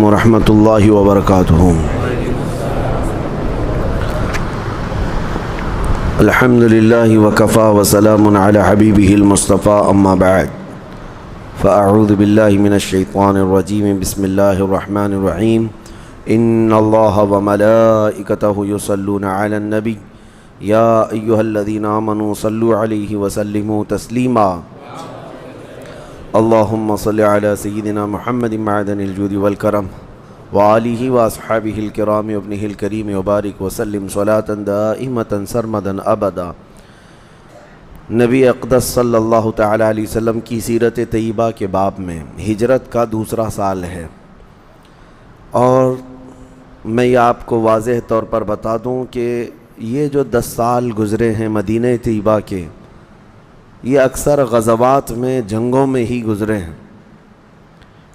ورحمۃ اللہ وبرکاتہ۔ الحمد للہ وکفا وسلام علی حبیبہ المصطفیٰ، اما بعد فاعوذ باللہ من الشیطان الرجیم، بسم اللہ الرحمن الرحیم۔ ان اللہ وملائکتہ یصلون علی النبی یا ایہا الذین آمنوا صلوا علیہ وسلموا تسلیما۔ اللہم صل علی سیدنا محمد معدن الجود والکرم وآلہ واصحابہ الکرام وابنہ الکریم وبارک وسلم صلاۃ دائمۃ سرمدا ابدا۔ نبی اقدس صلی اللہ تعالی علیہ وسلم کی سیرت طیبہ کے باب میں ہجرت کا دوسرا سال ہے، اور میں یہ آپ کو واضح طور پر بتا دوں کہ یہ جو 10 سال گزرے ہیں مدینہ طیبہ کے، یہ اکثر غزوات میں، جنگوں میں ہی گزرے ہیں۔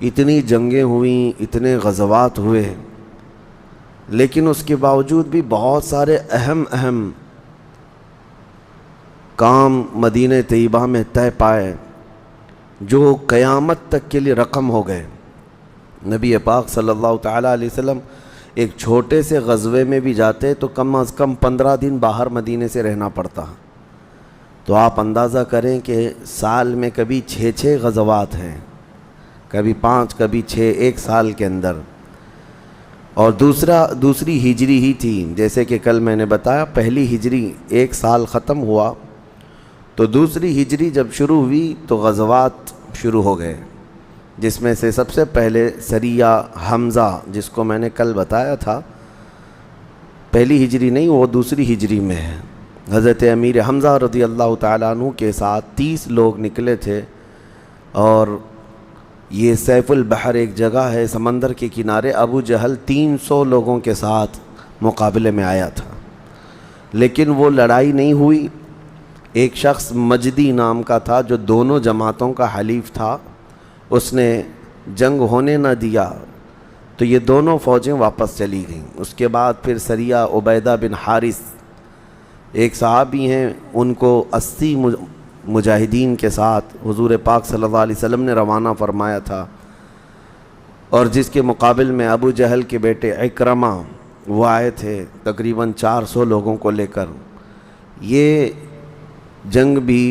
اتنی جنگیں ہوئیں، اتنے غزوات ہوئے، لیکن اس کے باوجود بھی بہت سارے اہم کام مدینہ طیبہ میں طے پائے جو قیامت تک کے لیے رقم ہو گئے۔ نبی پاک صلی اللہ تعالیٰ علیہ وسلم ایک چھوٹے سے غزوے میں بھی جاتے تو کم از کم 15 دن باہر مدینے سے رہنا پڑتا۔ تو آپ اندازہ کریں کہ سال میں کبھی 6 غزوات ہیں، کبھی 5، کبھی 6 ایک سال کے اندر۔ اور دوسری ہجری ہی تھی، جیسے کہ کل میں نے بتایا، پہلی ہجری ایک سال ختم ہوا تو دوسری ہجری جب شروع ہوئی تو غزوات شروع ہو گئے، جس میں سے سب سے پہلے سریہ حمزہ، جس کو میں نے کل بتایا تھا، پہلی ہجری نہیں، وہ دوسری ہجری میں ہے۔ حضرت امیر حمزہ رضی اللہ تعالیٰ عنہ کے ساتھ 30 لوگ نکلے تھے، اور یہ سیف البحر ایک جگہ ہے سمندر کے کنارے، ابو جہل 300 لوگوں کے ساتھ مقابلے میں آیا تھا، لیکن وہ لڑائی نہیں ہوئی۔ ایک شخص مجدی نام کا تھا جو دونوں جماعتوں کا حلیف تھا، اس نے جنگ ہونے نہ دیا، تو یہ دونوں فوجیں واپس چلی گئیں۔ اس کے بعد پھر سریہ عبیدہ بن حارث، ایک صحابی ہیں، ان کو 80 مجاہدین کے ساتھ حضور پاک صلی اللہ علیہ وسلم نے روانہ فرمایا تھا، اور جس کے مقابل میں ابو جہل کے بیٹے عکرمہ وہ آئے تھے تقریباً 400 لوگوں کو لے کر۔ یہ جنگ بھی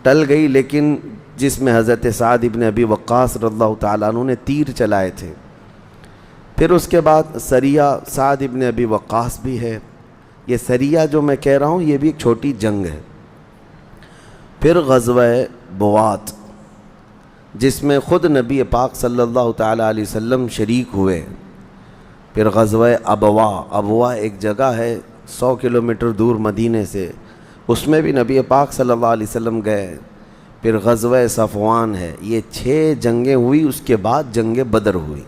ٹل گئی، لیکن جس میں حضرت سعد ابن ابی وقاص رضی اللہ تعالیٰ عنہ نے تیر چلائے تھے۔ پھر اس کے بعد سریہ سعد ابن ابی وقاص بھی ہے۔ یہ سریہ جو میں کہہ رہا ہوں یہ بھی ایک چھوٹی جنگ ہے۔ پھر غزوہ بوات، جس میں خود نبی پاک صلی اللہ تعالیٰ علیہ وسلم شریک ہوئے۔ پھر غزوہ ابوا ایک جگہ ہے 100 کلومیٹر دور مدینے سے، اس میں بھی نبی پاک صلی اللہ علیہ وسلم گئے۔ پھر غزوہ صفوان ہے۔ یہ 6 جنگیں ہوئی، اس کے بعد جنگ بدر ہوئی۔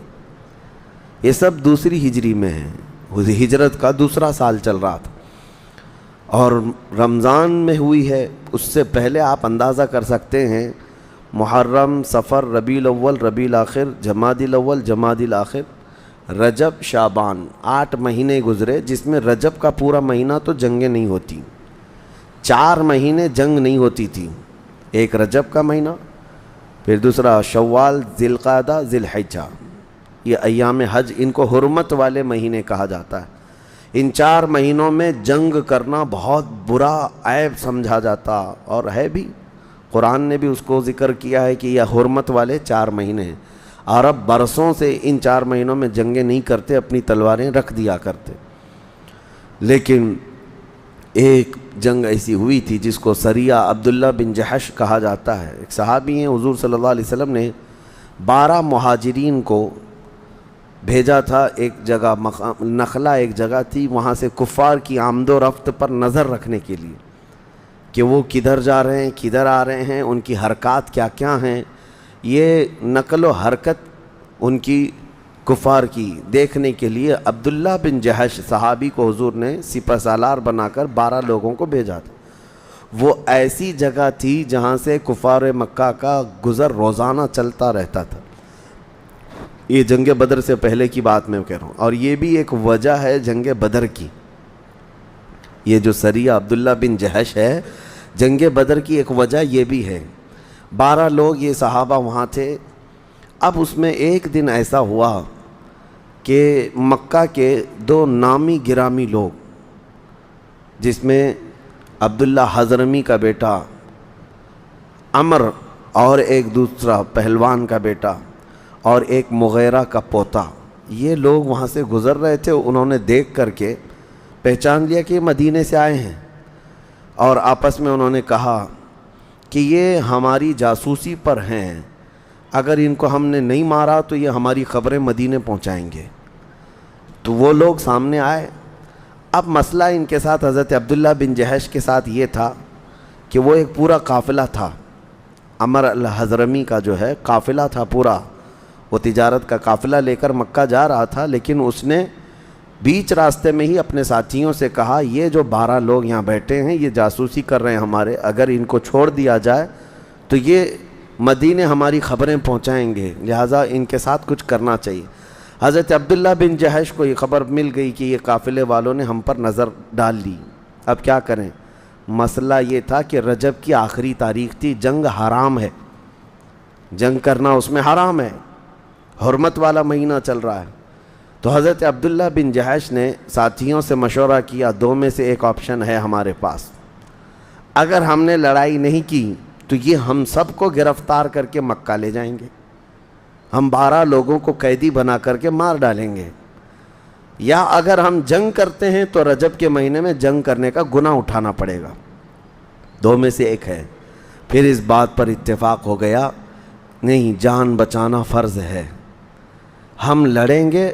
یہ سب دوسری ہجری میں ہیں، ہجرت کا دوسرا سال چل رہا تھا، اور رمضان میں ہوئی ہے۔ اس سے پہلے آپ اندازہ کر سکتے ہیں، محرم، صفر، ربیع الاول، ربیع الاخر، جمادی الاول، جمادی الاخر، رجب، شعبان، 8 مہینے گزرے، جس میں رجب کا پورا مہینہ تو جنگیں نہیں ہوتی، 4 مہینے جنگ نہیں ہوتی تھی۔ ایک رجب کا مہینہ، پھر دوسرا شوال، ذی القعدہ، ذی الحجہ، یہ ایام حج، ان کو حرمت والے مہینے کہا جاتا ہے۔ ان 4 مہینوں میں جنگ کرنا بہت برا عیب سمجھا جاتا، اور ہے بھی، قرآن نے بھی اس کو ذکر کیا ہے کہ یہ حرمت والے 4 مہینے ہیں۔ عرب برسوں سے ان 4 مہینوں میں جنگیں نہیں کرتے، اپنی تلواریں رکھ دیا کرتے۔ لیکن ایک جنگ ایسی ہوئی تھی جس کو سریہ عبداللہ بن جحش کہا جاتا ہے۔ ایک صحابی ہیں، حضور صلی اللہ علیہ وسلم نے 12 مہاجرین کو بھیجا تھا ایک جگہ، نخلا ایک جگہ تھی، وہاں سے کفار کی آمد و رفت پر نظر رکھنے کے لیے کہ وہ کدھر جا رہے ہیں، کدھر آ رہے ہیں، ان کی حرکات کیا کیا ہیں۔ یہ نقل و حرکت ان کی کفار کی دیکھنے کے لیے عبداللہ بن جحش صحابی کو حضور نے سپہ سالار بنا کر 12 لوگوں کو بھیجا تھا۔ وہ ایسی جگہ تھی جہاں سے کفار مکہ کا گزر روزانہ چلتا رہتا تھا۔ یہ جنگ بدر سے پہلے کی بات میں کہہ رہا ہوں، اور یہ بھی ایک وجہ ہے جنگ بدر کی۔ یہ جو سریہ عبداللہ بن جحش ہے، جنگ بدر کی ایک وجہ یہ بھی ہے۔ 12 لوگ یہ صحابہ وہاں تھے۔ اب اس میں ایک دن ایسا ہوا کہ مکہ کے دو نامی گرامی لوگ، جس میں عبداللہ حضرمی کا بیٹا عمر اور ایک دوسرا پہلوان کا بیٹا اور ایک مغیرہ کا پوتا، یہ لوگ وہاں سے گزر رہے تھے۔ انہوں نے دیکھ کر کے پہچان لیا کہ یہ مدینے سے آئے ہیں، اور آپس میں انہوں نے کہا کہ یہ ہماری جاسوسی پر ہیں، اگر ان کو ہم نے نہیں مارا تو یہ ہماری خبریں مدینے پہنچائیں گے۔ تو وہ لوگ سامنے آئے۔ اب مسئلہ ان کے ساتھ حضرت عبداللہ بن جہش کے ساتھ یہ تھا کہ وہ ایک پورا قافلہ تھا، عمر الحضرمی کا جو ہے قافلہ تھا پورا، وہ تجارت کا قافلہ لے کر مکہ جا رہا تھا، لیکن اس نے بیچ راستے میں ہی اپنے ساتھیوں سے کہا یہ جو 12 لوگ یہاں بیٹھے ہیں یہ جاسوسی کر رہے ہیں ہمارے، اگر ان کو چھوڑ دیا جائے تو یہ مدینے ہماری خبریں پہنچائیں گے، لہٰذا ان کے ساتھ کچھ کرنا چاہیے۔ حضرت عبداللہ بن جہش کو یہ خبر مل گئی کہ یہ قافلے والوں نے ہم پر نظر ڈال لی، اب کیا کریں؟ مسئلہ یہ تھا کہ رجب کی آخری تاریخ تھی، جنگ حرام ہے، جنگ کرنا اس میں حرام ہے، حرمت والا مہینہ چل رہا ہے۔ تو حضرت عبداللہ بن جہش نے ساتھیوں سے مشورہ کیا، دو میں سے ایک آپشن ہے ہمارے پاس، اگر ہم نے لڑائی نہیں کی تو یہ ہم سب کو گرفتار کر کے مکہ لے جائیں گے، ہم 12 لوگوں کو قیدی بنا کر کے مار ڈالیں گے، یا اگر ہم جنگ کرتے ہیں تو رجب کے مہینے میں جنگ کرنے کا گناہ اٹھانا پڑے گا، دو میں سے ایک ہے۔ پھر اس بات پر اتفاق ہو گیا نہیں، جان بچانا فرض ہے، ہم لڑیں گے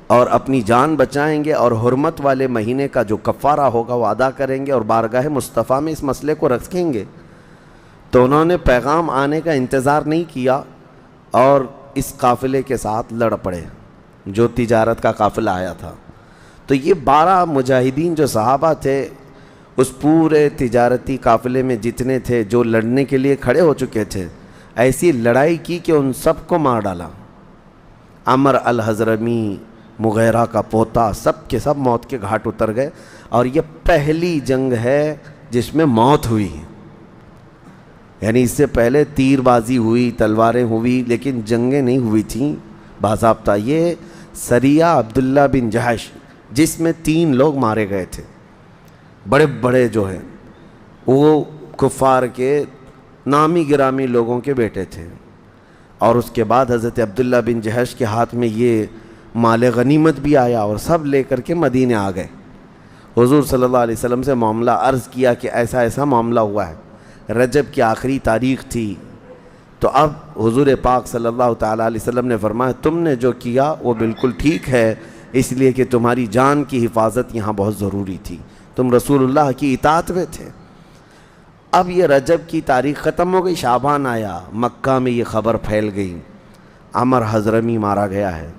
اور اپنی جان بچائیں گے اور حرمت والے مہینے کا جو کفارہ ہوگا وہ ادا کریں گے اور بارگاہ مصطفیٰ میں اس مسئلے کو رکھیں گے۔ تو انہوں نے پیغام آنے کا انتظار نہیں کیا اور اس قافلے کے ساتھ لڑ پڑے جو تجارت کا قافلہ آیا تھا۔ تو یہ 12 مجاہدین جو صحابہ تھے اس پورے تجارتی قافلے میں جتنے تھے جو لڑنے کے لیے کھڑے ہو چکے تھے، ایسی لڑائی کی کہ ان سب کو مار ڈالا۔ عمر الحضرمی، مغیرہ کا پوتا، سب کے سب موت کے گھاٹ اتر گئے، اور یہ پہلی جنگ ہے جس میں موت ہوئی، یعنی اس سے پہلے تیر بازی ہوئی، تلواریں ہوئی، لیکن جنگیں نہیں ہوئی تھیں باضابطہ۔ یہ سریہ عبداللہ بن جہش جس میں 3 لوگ مارے گئے تھے، بڑے بڑے جو ہیں وہ کفار کے نامی گرامی لوگوں کے بیٹے تھے، اور اس کے بعد حضرت عبداللہ بن جہش کے ہاتھ میں یہ مال غنیمت بھی آیا اور سب لے کر کے مدینے آ گئے۔ حضور صلی اللہ علیہ وسلم سے معاملہ عرض کیا کہ ایسا ایسا معاملہ ہوا ہے، رجب کی آخری تاریخ تھی، تو اب حضور پاک صلی اللہ تعالیٰ علیہ وسلم نے فرمایا تم نے جو کیا وہ بالکل ٹھیک ہے، اس لیے کہ تمہاری جان کی حفاظت یہاں بہت ضروری تھی، تم رسول اللہ کی اطاعت میں تھے۔ اب یہ رجب کی تاریخ ختم ہو گئی، شعبان آیا، مکہ میں یہ خبر پھیل گئی عمر حضرمی مارا گیا ہے،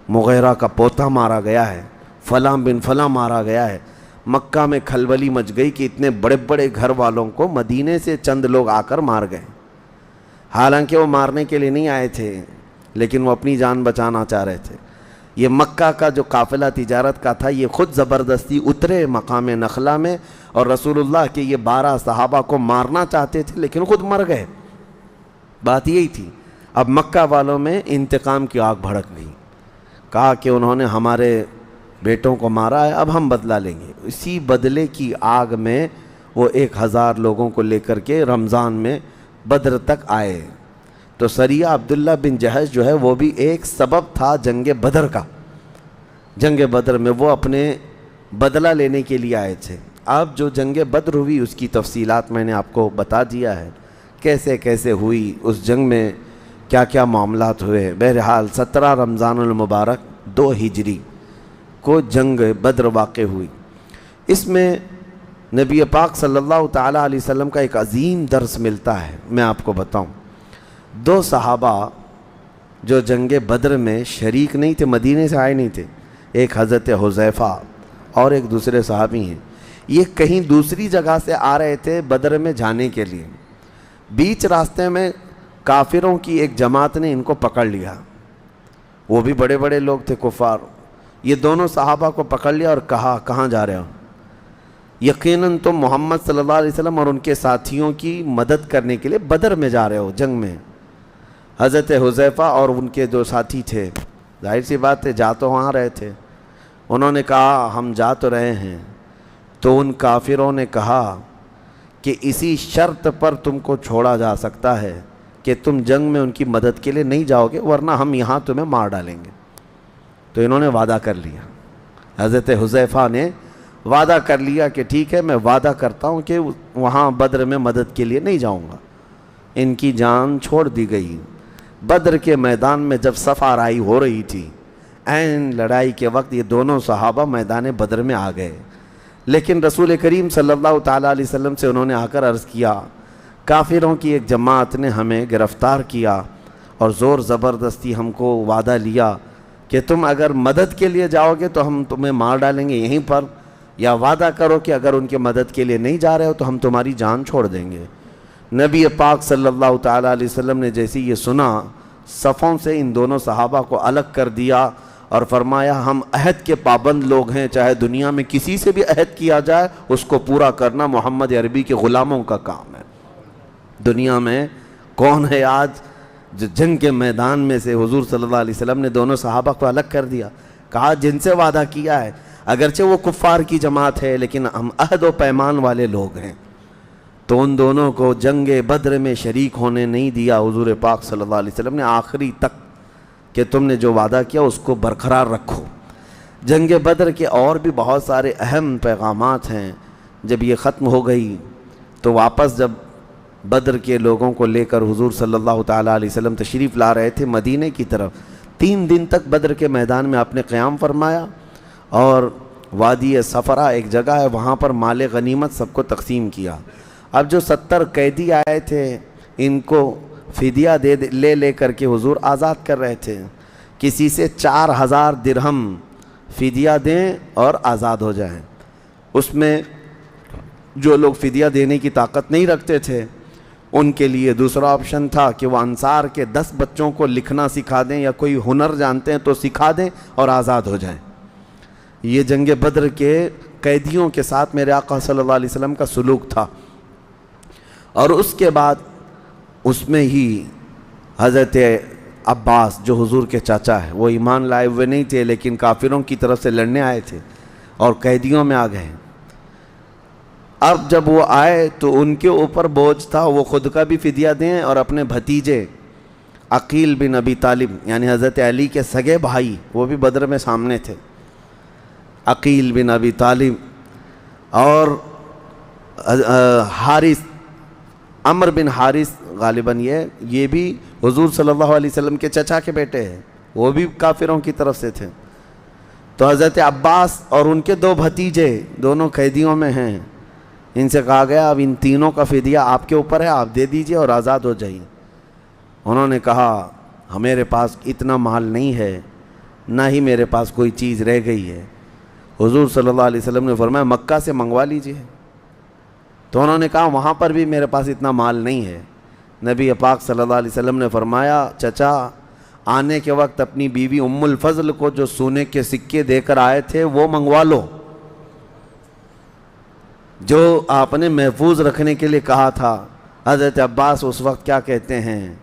مغیرہ کا پوتا مارا گیا ہے، فلاں بن فلاں مارا گیا ہے۔ مکہ میں کھلبلی مچ گئی کہ اتنے بڑے بڑے گھر والوں کو مدینے سے چند لوگ آ کر مار گئے، حالانکہ وہ مارنے کے لیے نہیں آئے تھے لیکن وہ اپنی جان بچانا چاہ رہے تھے۔ یہ مکہ کا جو قافلہ تجارت کا تھا یہ خود زبردستی اترے مقام نخلا میں، اور رسول اللہ کے یہ 12 صحابہ کو مارنا چاہتے تھے لیکن خود مر گئے۔ بات یہی تھی۔ اب مکہ والوں میں انتقام کی آگ بھڑک گئی، کہا کہ انہوں نے ہمارے بیٹوں کو مارا ہے، اب ہم بدلہ لیں گے۔ اسی بدلے کی آگ میں وہ 1000 لوگوں کو لے کر کے رمضان میں بدر تک آئے۔ تو سریہ عبداللہ بن جہش جو ہے وہ بھی ایک سبب تھا جنگ بدر کا۔ جنگ بدر میں وہ اپنے بدلہ لینے کے لیے آئے تھے۔ اب جو جنگ بدر ہوئی اس کی تفصیلات میں نے آپ کو بتا دیا ہے، کیسے کیسے ہوئی، اس جنگ میں کیا کیا معاملات ہوئے۔ بہرحال 17 رمضان المبارک 2 ہجری کو جنگ بدر واقع ہوئی۔ اس میں نبی پاک صلی اللہ تعالیٰ علیہ وسلم کا ایک عظیم درس ملتا ہے۔ میں آپ کو بتاؤں، 2 صحابہ جو جنگ بدر میں شریک نہیں تھے، مدینے سے آئے نہیں تھے، ایک حضرت حذیفہ اور ایک دوسرے صحابی ہیں، یہ کہیں دوسری جگہ سے آ رہے تھے بدر میں جانے کے لیے۔ بیچ راستے میں کافروں کی ایک جماعت نے ان کو پکڑ لیا، وہ بھی بڑے بڑے لوگ تھے کفار۔ یہ دونوں صحابہ کو پکڑ لیا اور کہا کہاں جا رہے ہو؟ یقیناً تم محمد صلی اللہ علیہ وسلم اور ان کے ساتھیوں کی مدد کرنے کے لیے بدر میں جا رہے ہو، جنگ میں۔ حضرت حذیفہ اور ان کے جو ساتھی تھے ظاہر سی بات ہے، جا تو وہاں رہے تھے۔ انہوں نے کہا ہم جا تو رہے ہیں۔ تو ان کافروں نے کہا کہ اسی شرط پر تم کو چھوڑا جا سکتا ہے کہ تم جنگ میں ان کی مدد کے لیے نہیں جاؤ گے، ورنہ ہم یہاں تمہیں مار ڈالیں گے۔ تو انہوں نے وعدہ کر لیا، حضرت حذیفہ نے وعدہ کر لیا کہ ٹھیک ہے، میں وعدہ کرتا ہوں کہ وہاں بدر میں مدد کے لیے نہیں جاؤں گا۔ ان کی جان چھوڑ دی گئی۔ بدر کے میدان میں جب صف آرائی ہو رہی تھی، عین لڑائی کے وقت یہ دونوں صحابہ میدان بدر میں آ گئے، لیکن رسول کریم صلی اللہ تعالیٰ علیہ وسلم سے انہوں نے آ کر عرض کیا، کافروں کی ایک جماعت نے ہمیں گرفتار کیا اور زور زبردستی ہم کو وعدہ لیا کہ تم اگر مدد کے لیے جاؤ گے تو ہم تمہیں مار ڈالیں گے یہیں پر، یا وعدہ کرو کہ اگر ان کے مدد کے لیے نہیں جا رہے ہو تو ہم تمہاری جان چھوڑ دیں گے۔ نبی پاک صلی اللہ تعالیٰ علیہ وسلم نے جیسے یہ سنا، صفوں سے ان دونوں صحابہ کو الگ کر دیا اور فرمایا ہم عہد کے پابند لوگ ہیں، چاہے دنیا میں کسی سے بھی عہد کیا جائے اس کو پورا کرنا محمد عربی کے غلاموں کا کام ہے۔ دنیا میں کون ہے آج جو جنگ کے میدان میں سے حضور صلی اللہ علیہ وسلم نے دونوں صحابہ کو الگ کر دیا، کہا جن سے وعدہ کیا ہے اگرچہ وہ کفار کی جماعت ہے لیکن ہم عہد و پیمان والے لوگ ہیں، تو ان دونوں کو جنگ بدر میں شریک ہونے نہیں دیا حضور پاک صلی اللہ علیہ وسلم نے آخری تک، کہ تم نے جو وعدہ کیا اس کو برقرار رکھو۔ جنگ بدر کے اور بھی بہت سارے اہم پیغامات ہیں۔ جب یہ ختم ہو گئی تو واپس جب بدر کے لوگوں کو لے کر حضور صلی اللہ تعالیٰ علیہ وسلم تشریف لا رہے تھے مدینے کی طرف، 3 دن تک بدر کے میدان میں آپ نے قیام فرمایا، اور وادی صفرا ایک جگہ ہے وہاں پر مال غنیمت سب کو تقسیم کیا۔ اب جو 70 قیدی آئے تھے ان کو فدیہ لے کر کے حضور آزاد کر رہے تھے، کسی سے 4000 درہم فدیہ دیں اور آزاد ہو جائیں۔ اس میں جو لوگ فدیہ دینے کی طاقت نہیں رکھتے تھے ان کے لیے دوسرا آپشن تھا کہ وہ انصار کے 10 بچوں کو لکھنا سکھا دیں یا کوئی ہنر جانتے ہیں تو سکھا دیں اور آزاد ہو جائیں۔ یہ جنگ بدر کے قیدیوں کے ساتھ میرے آقا صلی اللہ علیہ وسلم کا سلوک تھا۔ اور اس کے بعد اس میں ہی حضرت عباس جو حضور کے چاچا ہے، وہ ایمان لائے ہوئے نہیں تھے لیکن کافروں کی طرف سے لڑنے آئے تھے اور قیدیوں میں آ گئے۔ اب جب وہ آئے تو ان کے اوپر بوجھ تھا وہ خود کا بھی فدیہ دیں اور اپنے بھتیجے عقیل بن ابی طالب یعنی حضرت علی کے سگے بھائی، وہ بھی بدر میں سامنے تھے، عقیل بن ابی طالب اور حارث، عمر بن حارث غالباً یہ بھی حضور صلی اللہ علیہ وسلم کے چچا کے بیٹے ہیں، وہ بھی کافروں کی طرف سے تھے۔ تو حضرت عباس اور ان کے 2 بھتیجے دونوں قیدیوں میں ہیں، ان سے کہا گیا اب ان تینوں کا فدیہ آپ کے اوپر ہے، آپ دے دیجئے اور آزاد ہو جائیے۔ انہوں نے کہا میرے پاس اتنا مال نہیں ہے، نہ ہی میرے پاس کوئی چیز رہ گئی ہے۔ حضور صلی اللہ علیہ وسلم نے فرمایا مکہ سے منگوا لیجئے۔ تو انہوں نے کہا وہاں پر بھی میرے پاس اتنا مال نہیں ہے۔ نبی پاک صلی اللہ علیہ وسلم نے فرمایا چچا آنے کے وقت اپنی بیوی ام الفضل کو جو سونے کے سکے دے کر آئے تھے وہ منگوا لو، جو آپ نے محفوظ رکھنے کے لیے کہا تھا۔ حضرت عباس اس وقت کیا کہتے ہیں،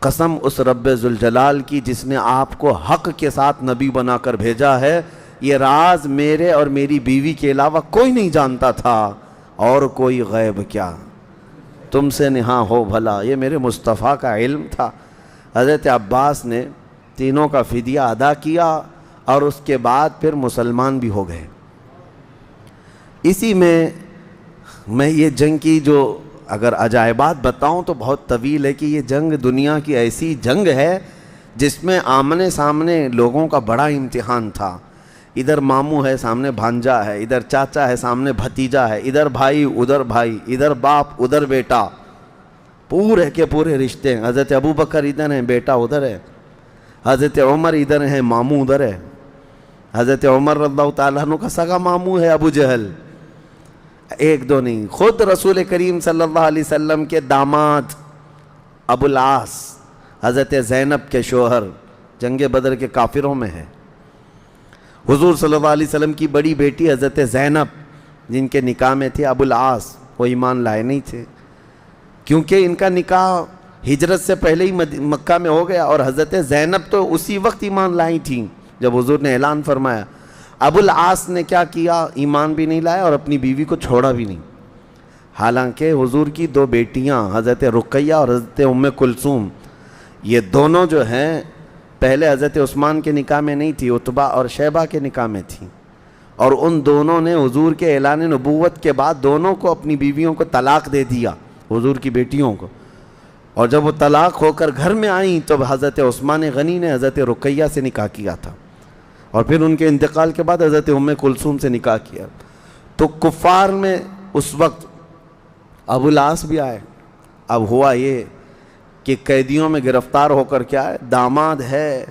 قسم اس رب ذوالجلال کی جس نے آپ کو حق کے ساتھ نبی بنا کر بھیجا ہے، یہ راز میرے اور میری بیوی کے علاوہ کوئی نہیں جانتا تھا، اور کوئی غیب کیا تم سے نہاں ہو بھلا، یہ میرے مصطفیٰ کا علم تھا۔ حضرت عباس نے تینوں کا فدیہ ادا کیا اور اس کے بعد پھر مسلمان بھی ہو گئے۔ اسی میں یہ جنگ کی جو اگر عجائبات بتاؤں تو بہت طویل ہے، کہ یہ جنگ دنیا کی ایسی جنگ ہے جس میں آمنے سامنے لوگوں کا بڑا امتحان تھا۔ ادھر ماموں ہے سامنے بھانجا ہے، ادھر چاچا ہے سامنے بھتیجا ہے، ادھر بھائی ادھر بھائی، ادھر باپ ادھر بیٹا، پورے کے پورے رشتے ہیں۔ حضرت ابو بکر ادھر ہیں، بیٹا ادھر ہے، حضرت عمر ادھر ہیں، ماموں ادھر ہے۔ حضرت عمر رضی اللہ تعالیٰ عنہ کا سگا ماموں ہے ابو جہل، 1-2 نہیں، خود رسول کریم صلی اللہ علیہ وسلم کے داماد ابو العاص حضرت زینب کے شوہر جنگ بدر کے کافروں میں ہے۔ حضور صلی اللہ علیہ وسلم کی بڑی بیٹی حضرت زینب جن کے نکاح میں تھے ابو العاص، وہ ایمان لائے نہیں تھے، کیونکہ ان کا نکاح ہجرت سے پہلے ہی مکہ میں ہو گیا، اور حضرت زینب تو اسی وقت ایمان لائی تھیں جب حضور نے اعلان فرمایا۔ ابو العاص نے کیا کیا؟ ایمان بھی نہیں لایا اور اپنی بیوی کو چھوڑا بھی نہیں، حالانکہ حضور کی 2 بیٹیاں حضرت رقیہ اور حضرت ام کلثوم، یہ دونوں جو ہیں پہلے حضرت عثمان کے نکاح میں نہیں تھی، عتبہ اور شیبہ کے نکاح میں تھیں، اور ان دونوں نے حضور کے اعلان نبوت کے بعد دونوں کو اپنی بیویوں کو طلاق دے دیا، حضور کی بیٹیوں کو، اور جب وہ طلاق ہو کر گھر میں آئیں تو حضرت عثمان غنی نے حضرت رقیہ سے نکاح کیا تھا، اور پھر ان کے انتقال کے بعد حضرت ام کلثوم سے نکاح کیا۔ تو کفار میں اس وقت ابو العاص بھی آئے۔ اب ہوا یہ کہ قیدیوں میں گرفتار ہو کر کیا ہے، داماد ہے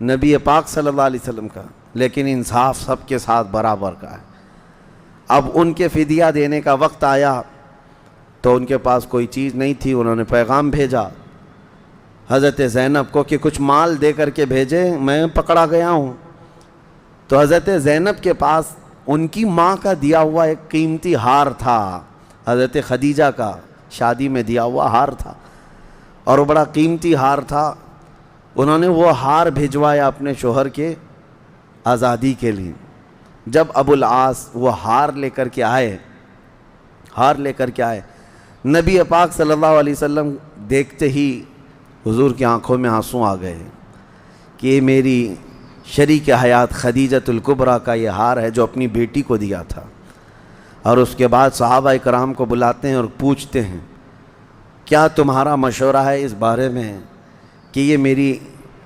نبی پاک صلی اللہ علیہ وسلم کا، لیکن انصاف سب کے ساتھ برابر کا ہے۔ اب ان کے فدیہ دینے کا وقت آیا تو ان کے پاس کوئی چیز نہیں تھی، انہوں نے پیغام بھیجا حضرت زینب کو کہ کچھ مال دے کر کے بھیجے، میں پکڑا گیا ہوں۔ تو حضرت زینب کے پاس ان کی ماں کا دیا ہوا ایک قیمتی ہار تھا، حضرت خدیجہ کا شادی میں دیا ہوا ہار تھا، اور وہ بڑا قیمتی ہار تھا۔ انہوں نے وہ ہار بھجوایا اپنے شوہر کے آزادی کے لیے۔ جب ابو العاص وہ ہار لے کر کے آئے، نبی پاک صلی اللہ علیہ وسلم دیکھتے ہی حضور کی آنکھوں میں آنسو آ گئے کہ یہ میری شریک حیات خدیجۃ الکبریٰ کا یہ ہار ہے جو اپنی بیٹی کو دیا تھا۔ اور اس کے بعد صحابہ کرام کو بلاتے ہیں اور پوچھتے ہیں کیا تمہارا مشورہ ہے اس بارے میں کہ یہ میری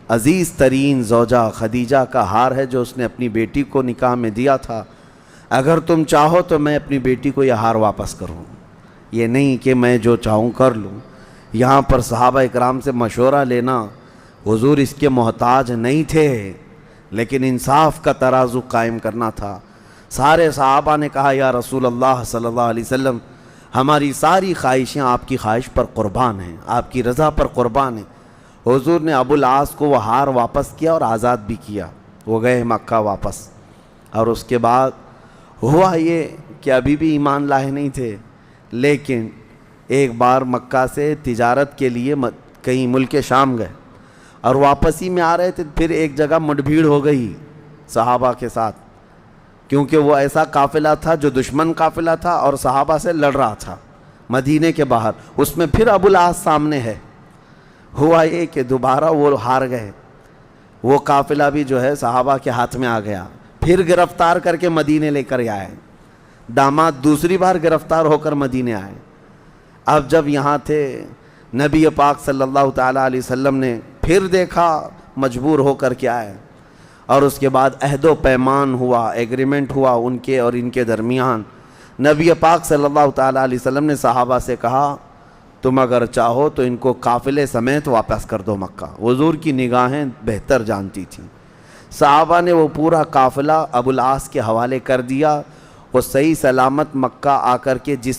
عزیز ترین زوجہ خدیجہ کا ہار ہے جو اس نے اپنی بیٹی کو نکاح میں دیا تھا، اگر تم چاہو تو میں اپنی بیٹی کو یہ ہار واپس کروں، یہ نہیں کہ میں جو چاہوں کر لوں۔ یہاں پر صحابہ اکرام سے مشورہ لینا، حضور اس کے محتاج نہیں تھے، لیکن انصاف کا ترازو قائم کرنا تھا۔ سارے صحابہ نے کہا یا رسول اللہ صلی اللہ علیہ وسلم، ہماری ساری خواہشیں آپ کی خواہش پر قربان ہیں، آپ کی رضا پر قربان ہیں۔ حضور نے ابو العاص کو وہ ہار واپس کیا اور آزاد بھی کیا، وہ گئے مکہ واپس۔ اور اس کے بعد ہوا یہ کہ ابھی بھی ایمان لائے نہیں تھے، لیکن ایک بار مکہ سے تجارت کے لیے کہیں ملک شام گئے اور واپسی میں آ رہے تھے، پھر ایک جگہ مڈ بھیڑ ہو گئی صحابہ کے ساتھ، کیونکہ وہ ایسا قافلہ تھا جو دشمن قافلہ تھا اور صحابہ سے لڑ رہا تھا مدینے کے باہر، اس میں پھر ابو العاص سامنے ہے۔ ہوا یہ کہ دوبارہ وہ ہار گئے، وہ قافلہ بھی جو ہے صحابہ کے ہاتھ میں آ گیا، پھر گرفتار کر کے مدینے لے کر آئے، داماد دوسری بار گرفتار ہو کر مدینے آئے۔ اب جب یہاں تھے نبی پاک صلی اللہ تعالیٰ علیہ وسلم نے پھر دیکھا، مجبور ہو کر کے آئے، اور اس کے بعد عہد و پیمان ہوا، ایگریمنٹ ہوا ان کے اور ان کے درمیان۔ نبی پاک صلی اللہ تعالیٰ علیہ وسلم نے صحابہ سے کہا تم اگر چاہو تو ان کو قافلے سمیت واپس کر دو مکہ۔ حضور کی نگاہیں بہتر جانتی تھیں، صحابہ نے وہ پورا قافلہ ابو العاص کے حوالے کر دیا۔ وہ صحیح سلامت مکہ آ کر کے جس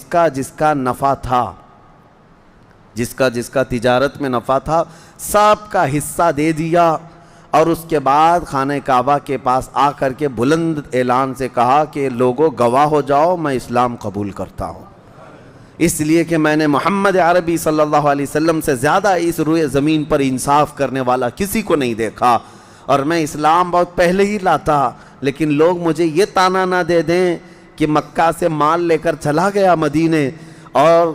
کا نفع تھا، جس کا تجارت میں نفع تھا، سب کا حصہ دے دیا، اور اس کے بعد خانہ کعبہ کے پاس آ کر کے بلند اعلان سے کہا کہ لوگوں گواہ ہو جاؤ میں اسلام قبول کرتا ہوں، اس لیے کہ میں نے محمد عربی صلی اللہ علیہ وسلم سے زیادہ اس روئے زمین پر انصاف کرنے والا کسی کو نہیں دیکھا، اور میں اسلام بہت پہلے ہی لاتا، لیکن لوگ مجھے یہ طعنہ نہ دے دیں کہ مکہ سے مال لے کر چلا گیا مدینے اور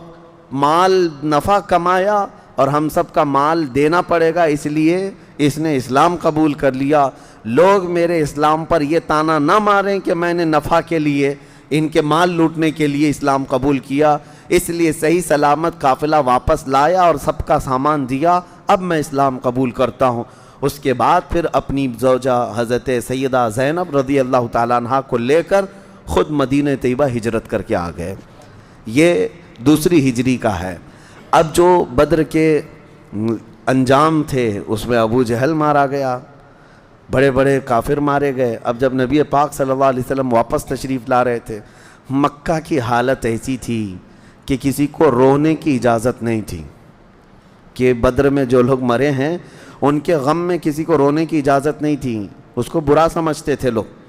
مال نفع کمایا اور ہم سب کا مال دینا پڑے گا، اس لیے اس نے اسلام قبول کر لیا۔ لوگ میرے اسلام پر یہ طعنہ نہ ماریں کہ میں نے نفع کے لیے ان کے مال لوٹنے کے لیے اسلام قبول کیا، اس لیے صحیح سلامت قافلہ واپس لایا اور سب کا سامان دیا، اب میں اسلام قبول کرتا ہوں۔ اس کے بعد پھر اپنی زوجہ حضرت سیدہ زینب رضی اللہ تعالیٰ عنہ کو لے کر خود مدینہ طیبہ ہجرت کر کے آ گئے۔ یہ دوسری ہجری کا ہے۔ اب جو بدر کے انجام تھے اس میں ابو جہل مارا گیا، بڑے بڑے کافر مارے گئے۔ اب جب نبی پاک صلی اللہ علیہ وسلم واپس تشریف لا رہے تھے، مکہ کی حالت ایسی تھی کہ کسی کو رونے کی اجازت نہیں تھی، کہ بدر میں جو لوگ مرے ہیں ان کے غم میں کسی کو رونے کی اجازت نہیں تھی، اس کو برا سمجھتے تھے لوگ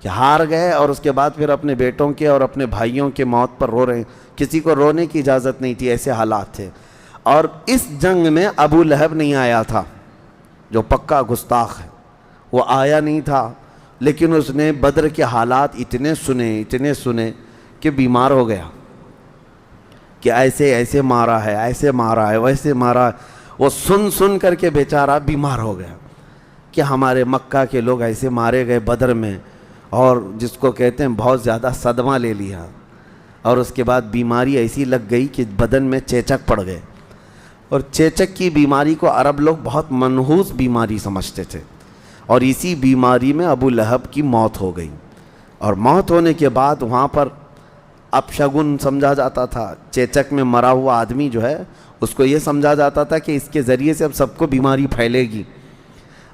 کہ ہار گئے اور اس کے بعد پھر اپنے بیٹوں کے اور اپنے بھائیوں کے موت پر رو رہے ہیں، کسی کو رونے کی اجازت نہیں تھی، ایسے حالات تھے۔ اور اس جنگ میں ابو لہب نہیں آیا تھا جو پکا گستاخ ہے، وہ آیا نہیں تھا، لیکن اس نے بدر کے حالات اتنے سنے کہ بیمار ہو گیا کہ ایسے مارا ہے، ایسے مارا ہے، ویسے مارا ہے۔ وہ سن کر کے بیچارہ بیمار ہو گیا کہ ہمارے مکہ کے لوگ ایسے مارے گئے بدر میں، اور جس کو کہتے ہیں بہت زیادہ صدمہ لے لیا، اور اس کے بعد بیماری ایسی لگ گئی کہ بدن میں چیچک پڑ گئے۔ اور چیچک کی بیماری کو عرب لوگ بہت منحوس بیماری سمجھتے تھے، اور اسی بیماری میں ابو لہب کی موت ہو گئی۔ اور موت ہونے کے بعد وہاں پر اپشگن سمجھا جاتا تھا، چیچک میں مرا ہوا آدمی جو ہے اس کو یہ سمجھا جاتا تھا کہ اس کے ذریعے سے اب سب کو بیماری پھیلے گی۔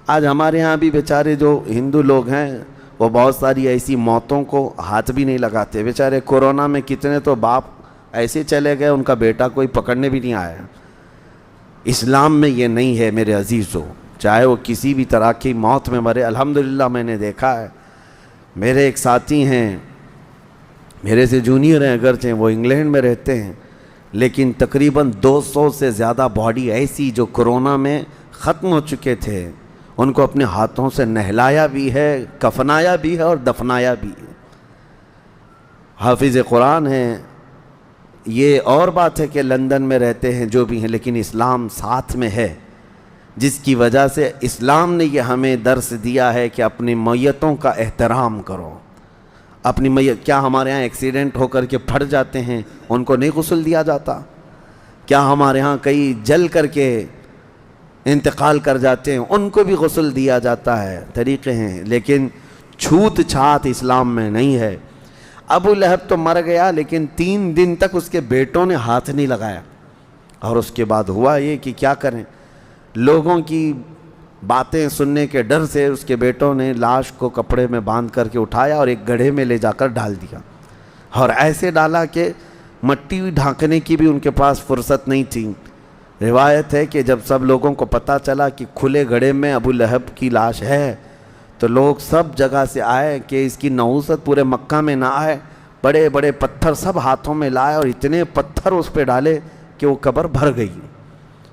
آج ہمارے ہاں بھی بیچارے جو ہندو لوگ ہیں وہ بہت ساری ایسی موتوں کو ہاتھ بھی نہیں لگاتے۔ بیچارے کورونا میں کتنے تو باپ ایسے چلے گئے، ان کا بیٹا کوئی پکڑنے بھی نہیں آیا۔ اسلام میں یہ نہیں ہے میرے عزیزو، چاہے وہ کسی بھی طرح کی موت میں مرے۔ الحمدللہ میں نے دیکھا ہے، میرے ایک ساتھی ہیں، میرے سے جونیئر ہیں اگرچہ، وہ انگلینڈ میں رہتے ہیں، لیکن تقریباً 200 سے زیادہ باڈی ایسی جو کرونا میں ختم ہو چکے تھے، ان کو اپنے ہاتھوں سے نہلایا بھی ہے، کفنایا بھی ہے اور دفنایا بھی ہے۔ حافظ قرآن ہیں، یہ اور بات ہے کہ لندن میں رہتے ہیں جو بھی ہیں، لیکن اسلام ساتھ میں ہے، جس کی وجہ سے اسلام نے یہ ہمیں درس دیا ہے کہ اپنی میتوں کا احترام کرو۔ اپنی میت، کیا ہمارے ہاں ایکسیڈنٹ ہو کر کے پھٹ جاتے ہیں ان کو نہیں غسل دیا جاتا؟ کیا ہمارے ہاں کئی جل کر کے انتقال کر جاتے ہیں ان کو بھی غسل دیا جاتا ہے؟ طریقے ہیں، لیکن چھوت چھات اسلام میں نہیں ہے۔ ابو لہب تو مر گیا، لیکن 3 دن تک اس کے بیٹوں نے ہاتھ نہیں لگایا، اور اس کے بعد ہوا یہ کہ کیا کریں، لوگوں کی باتیں سننے کے ڈر سے اس کے بیٹوں نے لاش کو کپڑے میں باندھ کر کے اٹھایا اور ایک گڑھے میں لے جا کر ڈال دیا، اور ایسے ڈالا کہ مٹی ڈھانکنے کی بھی ان کے پاس فرصت نہیں تھی۔ روایت ہے کہ جب سب لوگوں کو پتہ چلا کہ کھلے گڑھے میں ابو لہب کی لاش ہے، تو لوگ سب جگہ سے آئے کہ اس کی نحوست پورے مکہ میں نہ آئے، بڑے بڑے پتھر سب ہاتھوں میں لائے اور اتنے پتھر اس پہ ڈالے کہ وہ قبر بھر گئی۔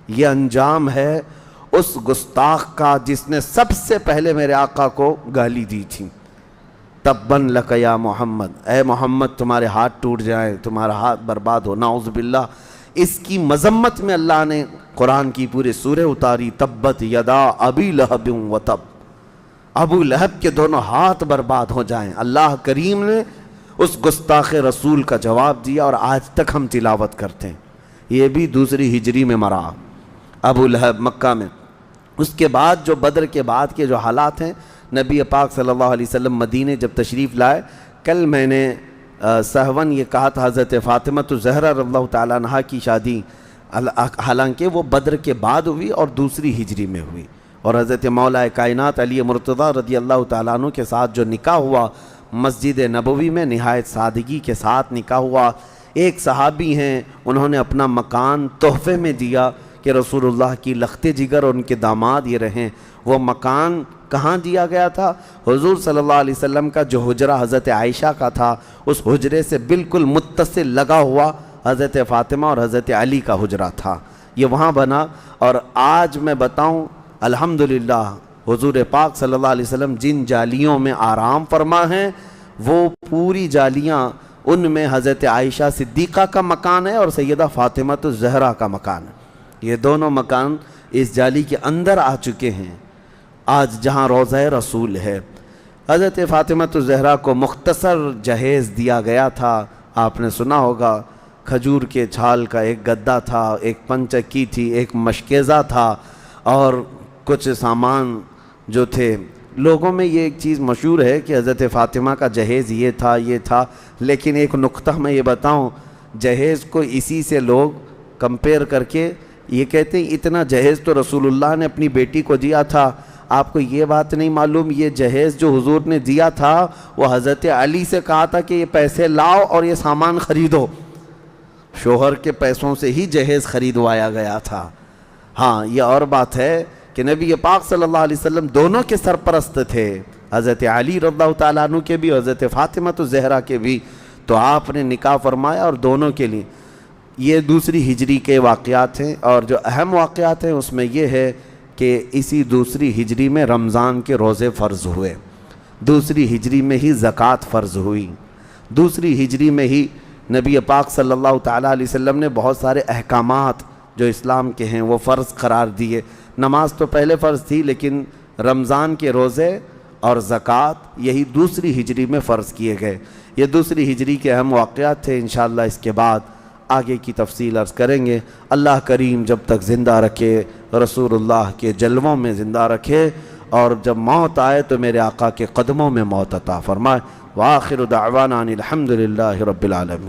یہ انجام ہے اس گستاخ کا جس نے سب سے پہلے میرے آقا کو گالی دی تھی، تباً لک یا محمد، اے محمد تمہارے ہاتھ ٹوٹ جائیں، تمہارا ہاتھ برباد ہو، نعوذ باللہ۔ اس کی مذمت میں اللہ نے قرآن کی پورے سورہ اتاری، تبت یدا ابی لہب و تب، ابو لہب کے دونوں ہاتھ برباد ہو جائیں۔ اللہ کریم نے اس گستاخ رسول کا جواب دیا، اور آج تک ہم تلاوت کرتے ہیں۔ یہ بھی 2 ہجری میں مرا ابو لہب مکہ میں۔ اس کے بعد جو بدر کے بعد کے جو حالات ہیں، نبی پاک صلی اللہ علیہ وسلم مدینے جب تشریف لائے، کل میں نے سہون یہ کہا تھا حضرت فاطمہ الزہرا رضی اللہ تعالیٰ عنہا کی شادی حالانکہ وہ بدر کے بعد ہوئی اور 2 ہجری میں ہوئی، اور حضرت مولا کائنات علی مرتضیٰ رضی اللہ تعالیٰ عنہ کے ساتھ جو نکاح ہوا مسجد نبوی میں، نہایت سادگی کے ساتھ نکاح ہوا۔ ایک صحابی ہیں، انہوں نے اپنا مکان تحفے میں دیا کہ رسول اللہ کی لخت جگر اور ان کے داماد یہ رہیں۔ وہ مکان کہاں دیا گیا تھا؟ حضور صلی اللہ علیہ وسلم کا جو حجرہ حضرت عائشہ کا تھا، اس حجرے سے بالکل متصل لگا ہوا حضرت فاطمہ اور حضرت علی کا حجرہ تھا، یہ وہاں بنا۔ اور آج میں بتاؤں الحمدللہ حضور پاک صلی اللہ علیہ وسلم جن جالیوں میں آرام فرما ہیں، وہ پوری جالیاں ان میں حضرت عائشہ صدیقہ کا مکان ہے اور سیدہ فاطمہ الزہرا کا مکان ہے۔ یہ دونوں مکان اس جالی کے اندر آ چکے ہیں آج جہاں روضہ رسول ہے۔ حضرت فاطمہ الزہرا کو مختصر جہیز دیا گیا تھا، آپ نے سنا ہوگا، کھجور کے چھال کا ایک گدا تھا، ایک پنچکی تھی، ایک مشکیزہ تھا، اور کچھ سامان جو تھے۔ لوگوں میں یہ ایک چیز مشہور ہے کہ حضرت فاطمہ کا جہیز یہ تھا، لیکن ایک نقطہ میں یہ بتاؤں، جہیز کو اسی سے لوگ کمپیئر کر کے یہ کہتے ہیں اتنا جہیز تو رسول اللہ نے اپنی بیٹی کو دیا تھا۔ آپ کو یہ بات نہیں معلوم، یہ جہیز جو حضور نے دیا تھا وہ حضرت علی سے کہا تھا کہ یہ پیسے لاؤ اور یہ سامان خریدو، شوہر کے پیسوں سے ہی جہیز خریدوایا گیا تھا۔ ہاں یہ اور بات ہے کہ نبی پاک صلی اللہ علیہ وسلم دونوں کے سرپرست تھے، حضرت علی رضی اللہ تعالیٰ عنہ کے بھی، حضرت فاطمہ الزہرا کے بھی، تو آپ نے نکاح فرمایا اور دونوں کے لیے یہ دوسری ہجری کے واقعات ہیں، اور جو اہم واقعات ہیں اس میں یہ ہے کہ اسی دوسری ہجری میں رمضان کے روزے فرض ہوئے، دوسری ہجری میں ہی زکوٰۃ فرض ہوئی، دوسری ہجری میں ہی نبی پاک صلی اللہ تعالیٰ علیہ وسلم نے بہت سارے احکامات جو اسلام کے ہیں وہ فرض قرار دیے۔ نماز تو پہلے فرض تھی، لیکن رمضان کے روزے اور زکوٰۃ یہی دوسری ہجری میں فرض کیے گئے۔ یہ دوسری ہجری کے اہم واقعات تھے۔ انشاءاللہ اس کے بعد آگے کی تفصیل عرض کریں گے۔ اللہ کریم جب تک زندہ رکھے، رسول اللہ کے جلووں میں زندہ رکھے، اور جب موت آئے تو میرے آقا کے قدموں میں موت عطا فرمائے۔ وآخر دعوانا ان الحمد للہ رب العالمین۔